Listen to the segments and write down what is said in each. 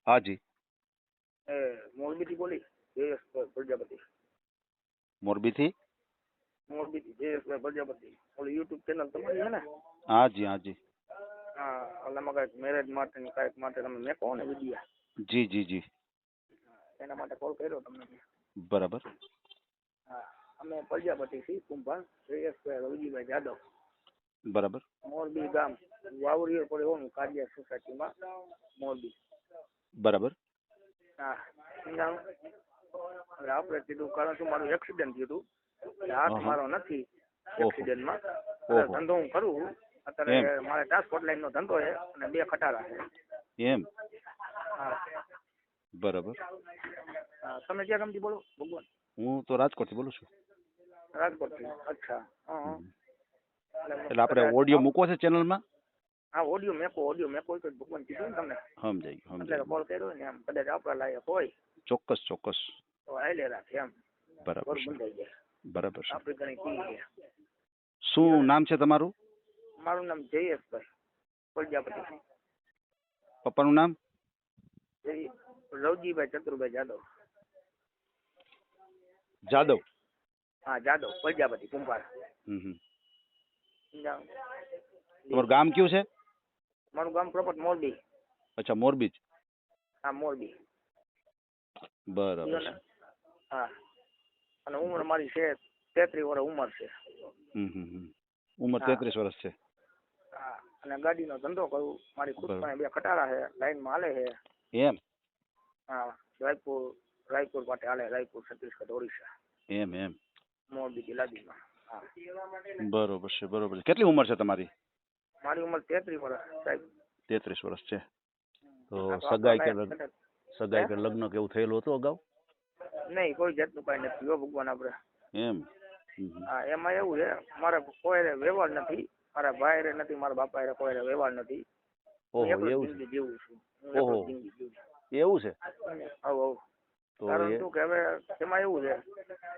હા જી. એ મોરબીથી બોલી જયેશભાઈ પ્રજાપતિ. મોરબીથી? મોરબીથી જયેશભાઈ પ્રજાપતિ. ઓલી યુટ્યુબ ચેનલ તમારી છે ને? હા જી, હા જી. હા, ઓલામાં કાંઈક મેરેજ માટેની કાંઈક માટે તમે મેં કહો ને વિડીયા. જી જી જી. એના માટે કોલ કર્યો તમને. બરાબર. હા, અમે પ્રજાપતિ છીએ કુંભાર. જયેશભાઈ રવજીભાઈ જાદવ. બરાબર. મોરબી ગામ વાવરીઓ પડે હોનું કાર્ય સોસાયટીમાં મોરબી. બરાબર. હા, હવે આપણે કીધું કારણ શું મારું એક્સિડન્ટ થયું હતું. હાથ મારો નથી એક્સિડન્ટમાં. ધંધો હું કરું અત્યારે. મારે ટ્રાન્સપોર્ટ લાઈન નો ધંધો છે અને 2 ખટારા છે. એમ? હા. બરાબર. હા, તમે ક્યાં ગામથી બોલો ભગવાન? હું તો રાજકોટથી બોલું છું. રાજકોટથી? અચ્છા. હા. એટલે આપણે ઓડિયો મૂકવો છે ચેનલમાં? હા, ઓડિયો મેકો તો ભગવાન કીધું ને તમને. સમજાઈ ગયું, સમજાઈ એટલે કોલ કર્યો ને એમ કદાચ આપણા લાયક હોય. ચોક્કસ ચોક્કસ. તો હાલે રાખે એમ. બરાબર છે. બંધાઈ જાય. બરાબર છે. આપણી ઘણી ટીમ છે. શું નામ છે તમારું? મારું નામ જયેશભાઈ પ્રજાપતિ. પપ્પાનું નામ? રવજીભાઈ ચતુરભાઈ જાદવ. જાદવ? હા, જાદવ પ્રજાપતિ કુંભાર. તમારું ગામ કયું છે? મારું ગામ પ્રોપર મોરબી. અચ્છા, મોરબી જ? હા, મોરબી. બરાબર છે. હા, અને ઉંમર મારી છે 33 વર્ષ ઉંમર છે. ઉંમર 33 વર્ષ છે. હા, અને ગાડીનો ધંધો કરું. મારી ખુદ પાસે 2 ખટારા છે, લાઈનમાં હાલે છે. એમ? હા, રાયપુર માટે હાલે. રાયપુર, છત્તીસગઢ, ઓડિશા. એમ એમ. મોરબી થી લાદીમાં. હા. બરોબર છે, બરોબર છે. કેટલી ઉંમર છે તમારી? મારી ઉંમર 33 વર્ષ સાહેબ. 33 વર્ષ છે. તો સગાઈ કે લગ્ન કેવું થયેલું હતું અગાઉ? નહીં, કોઈ જાતનું કાંઈ નથી. જો ભગવાન આપણે. એમ? હા, એમાં એવું છે મારે કોઈ વ્યવહાર નથી. મારા ભાઈ રે નથી, મારા બાપા રે કોઈ વ્યવહાર નથી. ઓહો, એવું છે? જિંદગી જીવું છું. ઓહો, એવું છે? આવું કારણ શું કે હવે એમાં એવું છે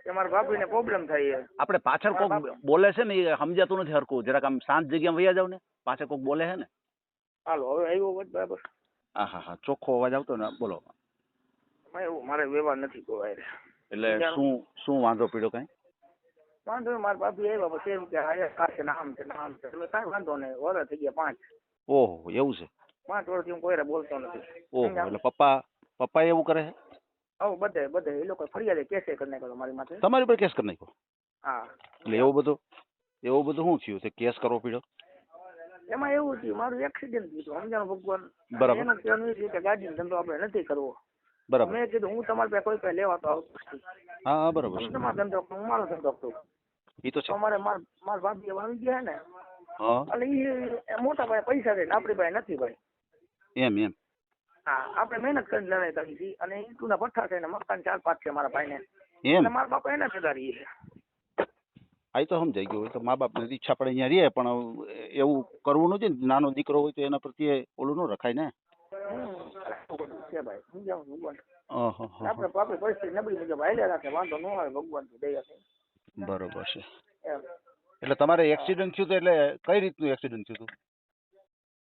કે મારા ભાભીને પ્રોબ્લેમ થાય છે. આપણે પાછળ કોક બોલે છે ને એ સમજાતું નથી હરખું. જરાક આમ શાંત જગ્યામાં વયા જાવ ને. પાછળ કોક બોલે છે ને. હાલો, હવે આવ્યો વાત બરાબર? હા હા હા, ચોખ્ખો અવાજ આવતો ને. બોલો. એવું મારે વ્યવહાર નથી કોઈ. એટલે શું વાંધો પીડ્યો કઈ? વાંધો મારા ભાભી આવ્યા પછી એમ કે હા નામ છે એટલે કાંઈ વાંધો નહીં. વર્ષ થઈ ગયા 5. ઓહો, એવું છે? 5 વર્ષથી હું કોઈને બોલતો નથી. ઓહો, એટલે પપ્પા એવું કરે છે? હા, બધે એ લોકો ફરિયાદ કેસ કરી નાખ્યો મારી માથે. તમારી પર કેસ કરી નાખ્યો? હા. એટલે એવું બધું શું થયું છે કેસ કરવો પડ્યો? એમાં એવું થયું મારું એક્સિડન્ટ થયું સમજાણું ભગવાન. બરાબર. એનું કહેવાનું છે કે ગાડીનો ધંધો આપણે નથી કરવો. બરાબર. મેં કીધું હું તમારી પાસે કોઈ પાસે લેવા તો આવતો નથી. હા, બરાબર. તમારો ધંધો હું મારો ધંધો કરું. એ તો છે. અમારે મારા ભાભી આવી ગયા ને. હા. એટલે એ મોટા ભાઈ પૈસા છે ને આપણી પાસે નથી ભાઈ. એમ. હા, આપણે મહેનત કરીને લડાઈ કરી હતી અને ઈંટુના ભઠ્ઠા છે ને મકાન 4-5 છે મારા ભાઈને. એમ? એટલે મારા બાપા એને ભેગા રહીએ છે. આ તો સમજાઈ ગયું. તો મા બાપની ઈચ્છા પડે અહીંયા રહે પણ એવું કરવું નથી ને. નાનો દીકરો હોય તો એના પ્રત્યે ઓલું ન રખાય ને. છે ભાઈ સમજાવું ભગવાન. આપણે આપણી પરિસ્થિતિ નબળી મુજબ હાલ્યા રાખે. વાંધો ન આવે ભગવાનની દયાથી. બરોબર છે. એટલે તમારે એક્સિડન્ટ થયું હતું એટલે કઈ રીતનું એક્સિડન્ટ થયું હતું?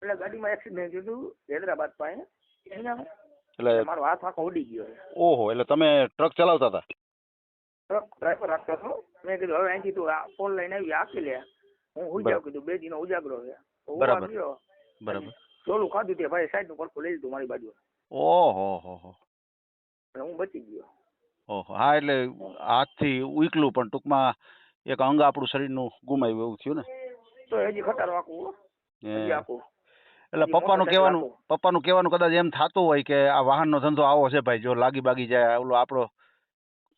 એટલે ગાડીમાં એક્સિડન્ટ થયું હતું હૈદરાબાદ પાસે. એટલે મારો હાથ આખો ઉડી ગયો. ઓહો, એટલે તમે ટ્રક ચલાવતા હતા? ટ્રક ડ્રાઈવર રાખતો હતો. મેં કીધું હવે અહીંથી તું ફોન લઈને આવી આખી લે. હું ઉજાગરો કીધું 2 દિનો ઉજાગરો છે. બરાબર. બરાબર. ચોલું ખાધું તે ભાઈ સાઈડ નું પડખું લઈ લીધું મારી બાજુ. ઓહો. હું બચી ગયો. ઓહો, હા, એટલે હાથથી ઉઈકલું પણ ટૂંકમાં એક અંગ આપણું શરીરનું ગુમાવ્યું એવું થયું ને? તો હજી ખટારો આખું હજી આખું. એટલે પપ્પાનું કહેવાનું કદાચ એમ થતું હોય કે આ વાહનનો ધંધો આવો છે ભાઈ, જો લાગી બાગી જાય ઓલો આપણો,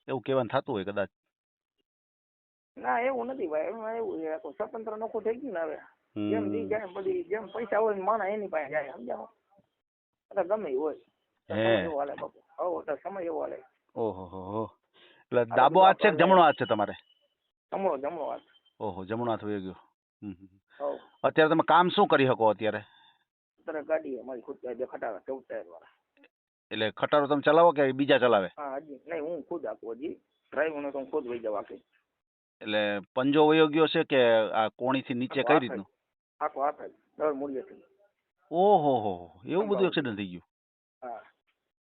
એવું કહેવાનું થતું હોય કદાચ. ના એવું નથી ભાઈ. એમાં એવું છે સ્વતંત્ર નોખું થઈ ગયું ને હવે. જેમ દી જાય બધી જેમ પૈસા હોય ને માણસ એની પાસે જાય સમજાવો. એટલે ગમે હોય. સમય એવો હાલે બાપુ. તો સમય એવો હાલે. ઓહો. એટલે ડાબો હાથ છે કે જમણો હાથ છે તમારે? જમણો હાથ. ઓહો, જમણો હાથ વહી ગયો. અત્યારે તમે કામ શું કરી શકો અત્યારે? અત્યારે ગાડી અમારી ખુદ 2 ખટારા 14 ટાયર વાળા. એટલે ખટારો તમે ચલાવો કે બીજા ચલાવે? હા, હજી નહીં, હું ખુદ આપું. હજી ડ્રાઈવર તો હું ખુદ વહી જાવ આખી. એટલે પંજો વયો ગયો છે કે આ કોણીથી નીચે કઈ રીતનું? આખો હાથ જ દર મૂળિયેથી. ઓહો, એવું બધું એક્સિડન્ટ થઈ ગયું? હા.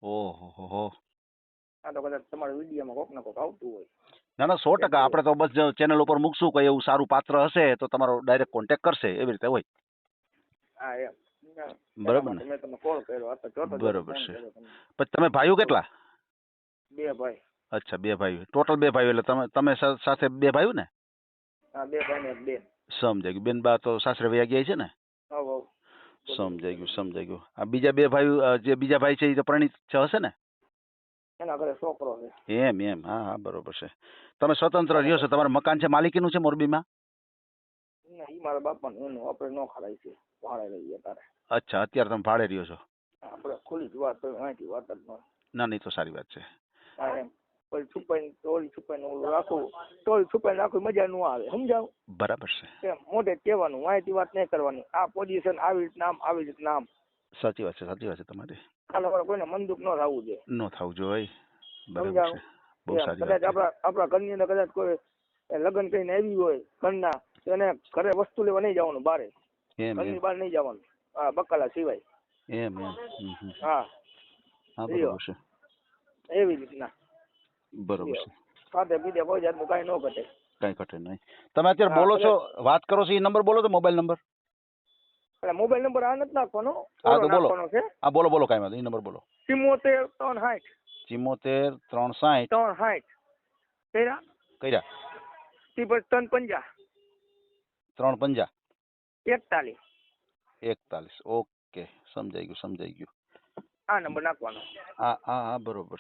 ઓહો હો. આ તો કદાચ તમારા વિડીયોમાં કોક ને કોક આવતું હોય. ના ના 100% આપણે તો બસ ચેનલ ઉપર મૂકશું કોઈ એવું સારું પાત્ર હશે તો તમારો ડાયરેક્ટ કોન્ટેક્ટ કરશે એવી રીતે હોય. હા એમ. બરાબર ને? મેં તમને કોલ કર્યો. આ તો જોતો જ બરોબર ફોન છે. કર્યો તમને. પછી તમે ભાઈઓ કેટલા? 2 ભાઈ. અચ્છા 2 ભાઈઓ. ટોટલ 2 ભાઈઓ એટલે તમે સાથે 2 ભાઈઓ ને? હા 2 ભાઈ ને 1 બેન. સમજાઈ ગયું. બેન બા તો સાસરે વયા ગયા છે ને? હવ હવ. સમજાઈ ગયું સમજાઈ ગયું. આ બીજા 2 ભાઈઓ જે બીજા ભાઈ છે એ તો પરિણીત હશે ને? એના ઘરે છોકરો છે. એમ એમ. હા હા બરોબર છે. તમે સ્વતંત્ર રહ્યો છો, તમારું મકાન છે માલિકીનું છે મોરબીમાં? ના ઈ મારા બાપાનું એનું આપણે નો ખરાય છે. ભાડે રહીએ તારે. અચ્છા અત્યારે તમે ભાડે રહ્યો છો? આપણે ખુલ્લી જ વાત હોય, અહીંથી વાત જ ન. ના નહીં તો સારી વાત છે. હા એમ. કોઈ છુપાઈને ઓલું રાખવું, ટોળી છુપાઈને રાખવું મજા ન આવે, સમજાવ? બરાબર છે. એમ મોઢે જ કહેવાનું, અહીંથી વાત નહીં કરવાની. આ પોઝિશન આવી રીતના આમ, આવી રીતના આમ. સાચી વાત છે તમારી. કાલે કોઈને મનદુખ ન થવું જોઈએ. ન થવું જોઈએ. બરાબર સમજાવ? છે. બહુ સારી વાત કદાચ છે. આપણા ઘરની અંદર કદાચ કોઈ લગ્ન કરીને આવી હોય ઘરના, તો એને ઘરે વસ્તુ લેવા નહીં જવાનું બારે. એમ ઘરની એમ બહાર નહીં જવાનું. હા બકાલા સિવાય. એમ એમ. હા હા બરોબર છે. એવી રીતના. બરોબર છે. સાથે પીધે કોઈ જાતનું કાંઈ ન ઘટે. કઈ ઘટે નહીં. તમે અત્યારે બોલો છો, વાત કરો છો, એ નંબર બોલો તો મોબાઈલ નંબર. એટલે મોબાઈલ નંબર આ નથી નાખવાનો, હા તો બોલો. નાખવાનો છે. હા બોલો કાંઈ વાંધો, એ નંબર બોલો. 74 360. 74 360. 360. કર્યા? કર્યા. 350. 350. 41. 41. ઓકે સમજાઈ ગયું. આ નંબર નાખવાનો. હા બરોબર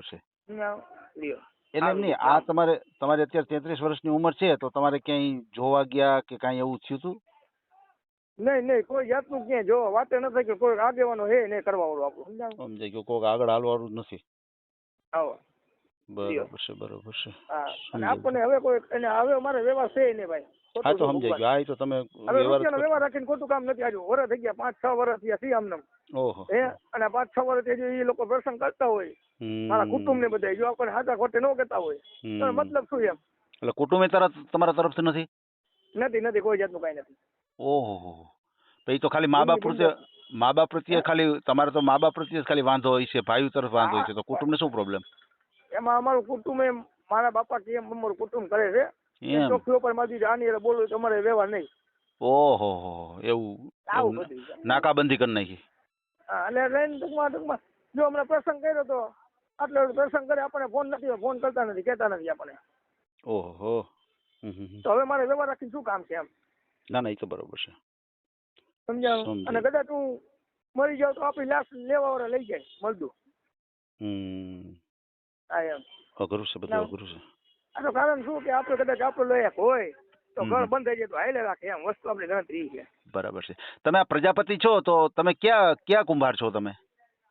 છે. લ્યો. એટલે એમ નહીં, આ તમારે અત્યારે 33 વર્ષની ઉંમર છે તો તમારે ક્યાંય જોવા ગયા કે કાંઈ એવું થયું હતું? નહીં કોઈ જાતનું ક્યાંય જો વાતે ન થાય કે કોઈ આગેવાનો હે નહીં કરવા વાળું આપણું, સમજાવ? સમજાઈ ગયું. કોઈક આગળ હાલવાળું જ નથી. આવો. બરોબર છે. હા અને આપણને હવે કોઈ એને હવે મારે વ્યવહાર છે નહીં ભાઈ. હા તો સમજાઈ ગયું. હા તો તમે હવે રૂપિયાનો વ્યવહાર રાખીને ખોટું કામ નથી. આજુ વર્ષ થઈ ગયા, 5-6 વર્ષ થયા સી આમને. ઓહો. હે અને 5-6 વર્ષથી જો એ લોકો પ્રસંગ કરતા હોય મારા કુટુંબ ને બધા, જો આપણે હાથા ખોટે ન કહેતા હોય તો મતલબ શું એમ? એટલે કુટુંબે તમારા તરફથી નથી? નથી કોઈ જાતનું કાંઈ નથી. ઓહો. એ તો ખાલી મા બાપ પ્રત્યે ખાલી તમારે તો મા બાપ પ્રત્યે ખાલી વાંધો હોય છે, ભાઈઓ તરફ વાંધો હોય છે, તો કુટુંબને શું પ્રોબ્લેમ? એમાં અમારું કુટુંબ એમ મારા બાપા કેમ અમારું કુટુંબ કરે છે એમ. ચોખ્ખી ઉપર માંથી આની એટલે બોલું તમારે વ્યવહાર નહીં. ઓહો એવું આવું બધું નાકાબંધી કરી નાખી. હા એટલે લઈને ટૂંકમાં જો હમણાં પ્રસંગ કર્યો તો આટલો પ્રસંગ કરે આપણને ફોન કરતા નથી, કહેતા નથી આપણને. ઓહો. તો હવે મારે વ્યવહાર રાખીને શું કામ છે એમ? ના એ તો બરોબર છે. સમજાવું? અને કદાચ હું મરી જાઉં તો આપણી લાશ લેવા વાળા લઈ જાય મળતું. હા એમ. અઘરું છે બધું, અઘરું છે. આ તો કારણ શું કે આપણે કદાચ આપણો લાયક હોય તો ઘર બંધ થઈ જાય તો હાલે રાખે એમ વસ્તુ આપણી ગણતરી છે. બરાબર છે. તમે આ પ્રજાપતિ છો તો તમે ક્યાં કુંભાર છો તમે?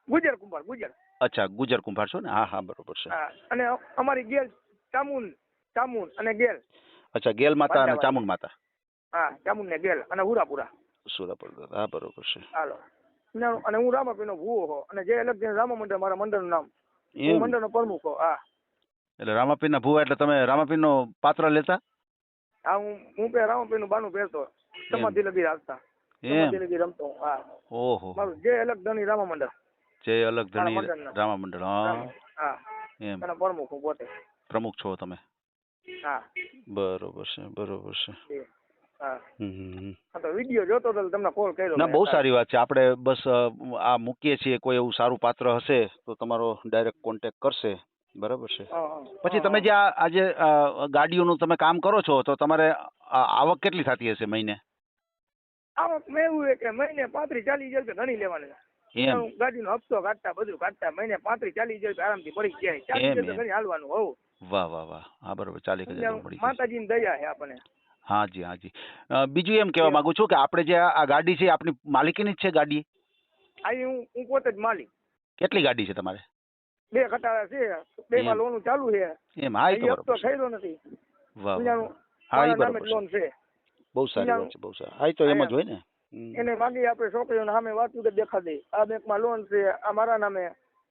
ગુજર કુંભાર. અચ્છા ગુજર કુંભાર છો ને? હા બરોબર છે. હા અને અમારી ગેલ ચામુન અને ગેલ. અચ્છા ગેલ માતા અને ચામુન માતા. હા ચામુન ને ગેલ અને હુરાપુરા. હા બરોબર છે. હાલો. અને હું રામાપીનો ભૂવો હો અને જે અલગ રામા મંડળ મારા મંડળનું નામ. હું મંડળનો પ્રમુખ હો. હા એટલે રામાપીરના ભૂવા એટલે તમે રામાપીરનો પાત્ર લેતા? હા હું રામાપીરનું બાનું પહેરતો, સમાધિ લગી રાખતા, સમાધિ લગી રમતો. હા ઓહો. મારું જે અલગ ધણી રામા મંડળ. જે અલગ ધણી રામા મંડળ. હા એમ એના પ્રમુખ હું પોતે. પ્રમુખ છો તમે? હા બરોબર છે. હા તો વિડીયો જોતો તો તમને કોલ કર્યો. ના બહુ સારી વાત છે. આપણે બસ આ મૂકીએ છીએ, કોઈ એવું સારું પાત્ર હશે તો તમારો ડાયરેક્ટ કોન્ટેક્ટ કરશે. બરાબર છે. પછી તમે જે આજે ગાડીઓનું તમે કામ કરો છો તો તમારે આવક કેટલી થતી હશે મહિને? આવક મેં એવું છે કે મહિને 35-40 હજાર ઘણી લેવાની. ગાડીનો હપ્તો કાઢતા બધું કાઢતા મહિને 35-40 હજાર આરામથી પડી જાય. 40 હજાર ઘણી હાલવાનું હોવું. વાહ. હા બરોબર. 40,000 માતાજીની દયા છે આપણને. હાજી. બીજું એમ કહેવા માંગુ છું કે આપણે જે આ ગાડી છે આપણી માલિકીની જ છે ગાડી? હું પોતે જ માલિક. કેટલી ગાડી છે તમારે? 2 ખટારા છે, 2 માં લોન ચાલુ છે. એમ? હા તો હપ્તો થયેલો નથી. વાહ. હા એ બરોબર લોન છે. બહુ સારી વાત છે, બહુ સારી. હા તો એમ જ હોય ને. એને માંગી આપણે છોકરીઓને સામે વાંચું કે દેખા દે આ બેંકમાં લોન છે, આ મારા નામે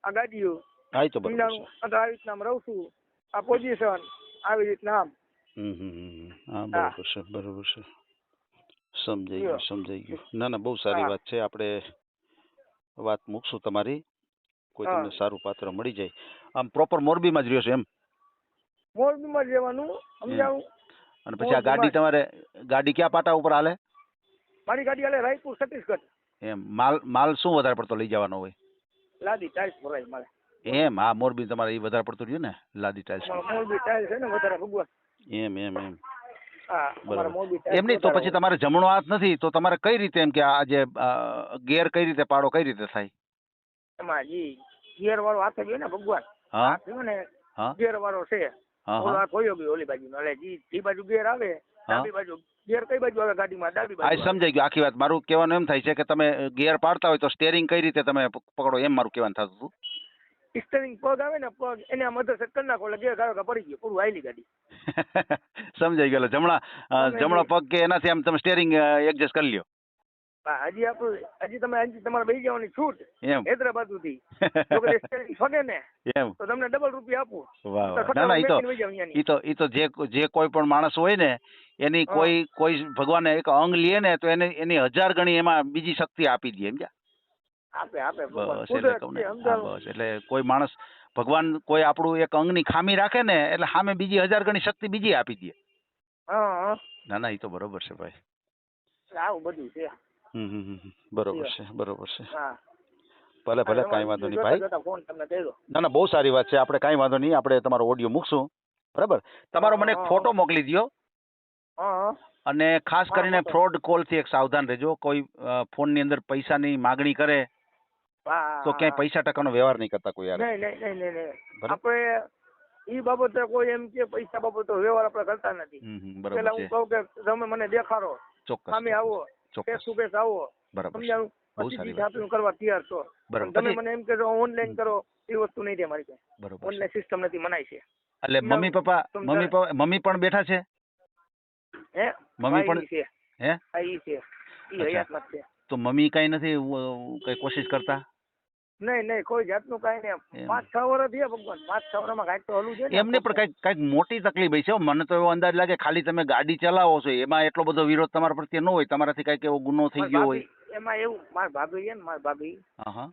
આ ગાડીઓ. હા તો બરોબર. આવી રીતના રહું છું, આ પોઝિશન આવી રીતના આમ. હા બરોબર છે. સમજાઈ ગયું. ના બહુ સારી વાત છે. આપણે વાત મૂકશું તમારી. કોઈ હા. તમને સારું પાત્ર મળી જાય. આમ પ્રોપર મોરબીમાં જ રહ્યો છો એમ? મોરબીમાં જ રહેવાનું સમજાવું. અને પછી આ ગાડી તમારે ગાડી ક્યાં પાટા ઉપર હાલે? મારી ગાડી હાલે રાયપુર છત્તીસગઢ. એમ માલ શું વધારે પડતો લઈ જવાનો હોય? લાદી ટાઈલ્સ ભરાય મારે. એમ હા, મોરબી તમારે એ વધારે પડતું રહ્યું ને લાદી ટાઇલ્સ. મોરબી ટાઈલ્સ છે ને વધારે ભગવાન. એમ એમ એમ હા અમારે મોરબી ટાઈલ્સ. એમ નહીં તો પછી તમારે જમણો હાથ નથી તો તમારે કઈ રીતે એમ કે આ જે ગેર કઈ રીતે પાડો કઈ રીતે થાય? એમાં જી ગેર વાળો હાથે ગયો ને ભગવાન. હા થયો ને હા ગેર વાળો છે. હા ઓલો હા હાથ હોયો ગયો ઓલી બાજુ. એટલે જી બાજુ ગેર આવે ડાબી બાજુ ગેર કઈ બાજુ આવે ગાડીમાં? ડાબી આ બાજુ. સમજાઈ ગયું આખી વાત. મારું કહેવાનું એમ થાય છે કે તમે ગિયર પાડતા હોય તો સ્ટેરિંગ કઈ રીતે તમે પકડો એમ મારું કહેવાનું થતું હતું. સ્ટેરિંગ પગ આવે ને પગ એને મદદ કરી નાખો એટલે ગેર ગાળો પડી ગયો પૂરું હાલી ગાડી. સમજાઈ ગયેલો. જમણો પગ કે એનાથી આમ તમે સ્ટેરિંગ એડજસ્ટ કરી લ્યો. હા હજી આપણું હજી તમારે બેસી જવાની છૂટ એમ હૈદરાબાદથી. જો કદાચ સ્ટેરિંગ ફગે ને એમ તો તમને ડબલ રૂપિયા આપું. વાહ તો વાહ. ના ના ખટારો મેકીને વહી જાવ અહીંયાની. ઈ તો જે કોઈ પણ માણસ હોય ને એની હા. કોઈ ભગવાને એક અંગ લે ને તો એની 1000 ગણી એમાં બીજી શક્તિ આપી દે સમજ્યા? આપે ભગવાન. બસ એટલે કુદરત કહું છે, ને. હા, સમજાવું. બસ એટલે કોઈ માણસ ભગવાન કોઈ આપણું એક અંગની ખામી રાખે ને એટલે સામે બીજી 1000 ગણી શક્તિ બીજી આપી દે. હા ના ના ઈ તો બરોબર છે ભાઈ. આવું બધું છે. બરોબર છે બરોબર છે. હા ભલે ભલે કાંઈ વાંધો નહીં ભાઈ. જોતા ફોન તમને કર્યો. ના ના બહુ સારી વાત છે. આપણે કાંઈ વાંધો નહીં. આપણે તમારો ઓડિયો મૂકશું બરાબર. તમારો મને એક હા. ફોટો મોકલી દો હા અને ખાસ હા, કરીને ફોટો. ફ્રોડ કોલથી એક સાવધાન રહેજો. કોઈ ફોનની અંદર પૈસાની માગણી કરે હા તો ક્યાંય પૈસા ટકાનો વ્યવહાર નહીં કરતા કોઈ યાર. નહીં. બરાબર. આપણે ઈ બાબતે કોઈ એમ કે પૈસા બાબતે વ્યવહાર આપણે કરતા નથી. બરાબર પેલા છે. હું કહું કે તમે મને દેખાડો ચોક્કસ સામે આવો ચોક્કસ ફેસ ટુ ફેસ આવો બરાબર છે. સમજાવું. બહુ પછી સારી ચીજ વાત છે. આપીને કરવા તૈયાર છો. બરાબર. પણ તમે પછી- મને એમ કહેશો ઓનલાઈન કરો એ વસ્તુ નહીં દે મારી પાસે. બરોબર છે. ઓનલાઈન સિસ્ટમ નથી મનાય છે. એટલે મમ્મી પણ બેઠા છે? હે મમ્મી પણ ભાઈ છે. હે? હા ઈ છે. ઈ અચ્છા. હયાતમાં જ છે. તો મમ્મી કઈ નથી કઈ કોશિશ કરતા? નહીં કોઈ જાતનું કાંઈ નહીં. એમ. 5-6 વર્ષ થયા ભગવાન. 5-6 વર્ષમાં કાંઈક તો હલવું જોઈએ ને. એમને પણ કઈક મોટી તકલીફ હશે હો. મને તો એવો અંદાજ લાગે ખાલી તમે ગાડી ચલાવો છો એમાં એટલો બધો વિરોધ તમારા પ્રત્યે ન હોય. તમારાથી કઈક એવો ગુનો થઈ ગયો હોય. એમાં એવું મારા ભાભી છે ને મારા ભાભી હા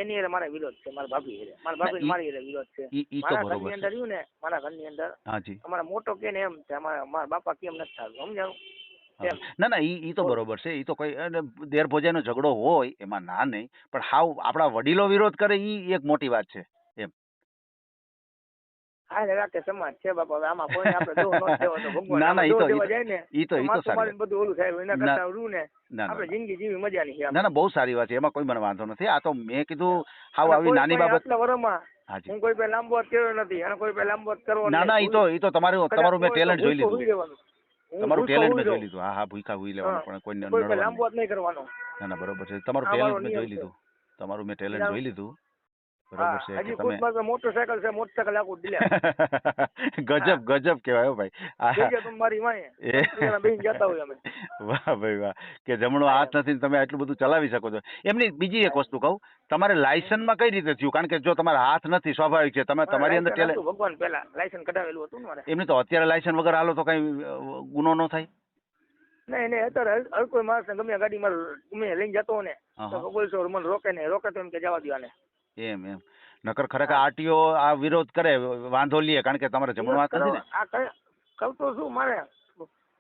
એની હારે મારા વિરોધ છે. મારા ભાભી હારે મારી હારે વિરોધ છે. ઈ તો મારા બરોબર ઘરની છે. અંદર રહ્યું ને મારા ઘરની અંદર હાજી. અમારા મોટો કે ને એમ છે. મારા બાપા કેમ નથી થતું સમજાવું. એમ. ના ના ઈ તો બરોબર છે. ઈ તો કોઈ દેર ભોજાનો ઝઘડો હોય એમાં ના નહીં. પણ હાવ આપણા વડીલો વિરોધ કરે ઈ એક મોટી વાત છે એમ. હા રાખે સમાજ છે બાપા. હવે આમાં કોઈ આપણે દોહ ન દેવો તો ભગવાન. ના ના આમાં ઈ તો દોહ દેવા જાય ને ઈ તો માથું સારી મારીને બધું ઓલું થાય. એના ના. કરતા રૂ ને ના આપણે ના જિંદગી જીવી મજાની છે. ના ના બહુ સારી વાત છે. એમાં કોઈ મને વાંધો નથી. આ તો મેં કીધું હાવ અને આવી કોઈ નાની પાસે બાબત. આટલા વર્ષમાં હાજી. હું કોઈ પાસે લાંબો હાથ કર્યો નથી અને કોઈ પાસે લાંબો હાથ કરવો ના ના ઈ તો તમારું મેં ટેલેન્ટ જોઈ લીધું. તમારું ટેલેન્ટ મેં જોઈ લીધું. હા ભૂખા હુઈ લેવાનું પણ કોઈને કોઈ પાસે નડવાનું લાંબો હાથ નહીં કરવાનો. ના ના બરોબર છે. તમારું આ મારો ટેલેન્ટ મેં નિયમ જોઈ છે. લીધું. તમારું મેં ટેલેન્ટ જોઈ લીધું. બરોબર હા છે. હજી કે તમે ખુદ મોટરસાયકલ છે. મોટરસાયકલ આખું ડીલે ગજબ કહેવાય હો ભાઈ. જોજો તમે મારી વાંહે. બેન જતા હોય અમે. વાહ ભાઈ વાહ. કે જમણો હાથ નથી ને તમે આટલું બધું ચલાવી શકો છો. એમની બીજી એક વસ્તુ કહું. તમારે લાયસન્સમાં કઈ રીતે થયું? કારણ કે જો તમારા હાથ નથી સ્વાભાવિક છે. તમે તમારી અંદર લાયસન્સ હતું ભગવાન પહેલા લાયસન્સ કઢાવેલું હતું ને મારે. એમની તો અત્યારે લાયસન્સ વગર હાલો તો કઈ ગુનો ન થાય? નહીં અત્યારે હર કોઈ માણસ ને ગમે ગાડીમાં ગમે લઈને જતો હોય ને તો બોલશો મને રોકે ને રોકે તો એમ કે જવા દો આને. એમ નકર ખરેખર આરટીઓ આ વિરોધ કરે વાંધો લે કારણ કે તમારે જમણો હાથ નથી ને. આ કહું તો શું મારે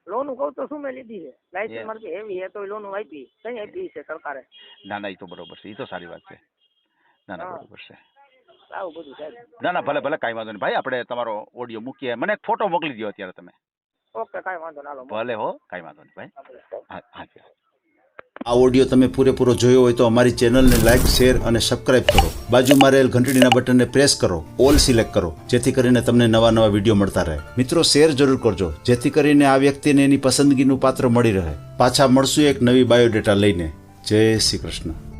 લોન કહું તો શું મેં લીધી છે. લાયસન્સ મારે હેવી હે તો લોન આપી કઈ આપી છે સરકારે. ના ના ઈ તો બરોબર છે. ઈ તો સારી વાત છે. ના ના બરોબર છે. આવું બધું સાહેબ. ના ના ભલે કાંઈ વાંધો નહીં ભાઈ. આપણે તમારો ઓડિયો મૂકીએ. મને એક ફોટો મોકલી દો અત્યારે તમે. ઓકે કાંઈ વાંધો ના. ભલે હો કાંઈ વાંધો નહીં ભાઈ. હા. આ ઓડિયો તમે પૂરેપૂરો જોયો હોય તો અમારી ચેનલને લાઇક, શેર અને સબસ્ક્રાઇબ કરો. બાજુમાં રહેલ ઘંટડીના બટનને પ્રેસ કરો, ઓલ સિલેક્ટ કરો, જેથી કરીને તમને નવા વિડીયો મળતા રહે. મિત્રો શેર જરૂર કરજો, જેથી કરીને આ વ્યક્તિને એની પસંદગીનું પાત્ર મળી રહે. પાછા મળશું એક નવી બાયોડેટા લઈને. જય શ્રી કૃષ્ણ.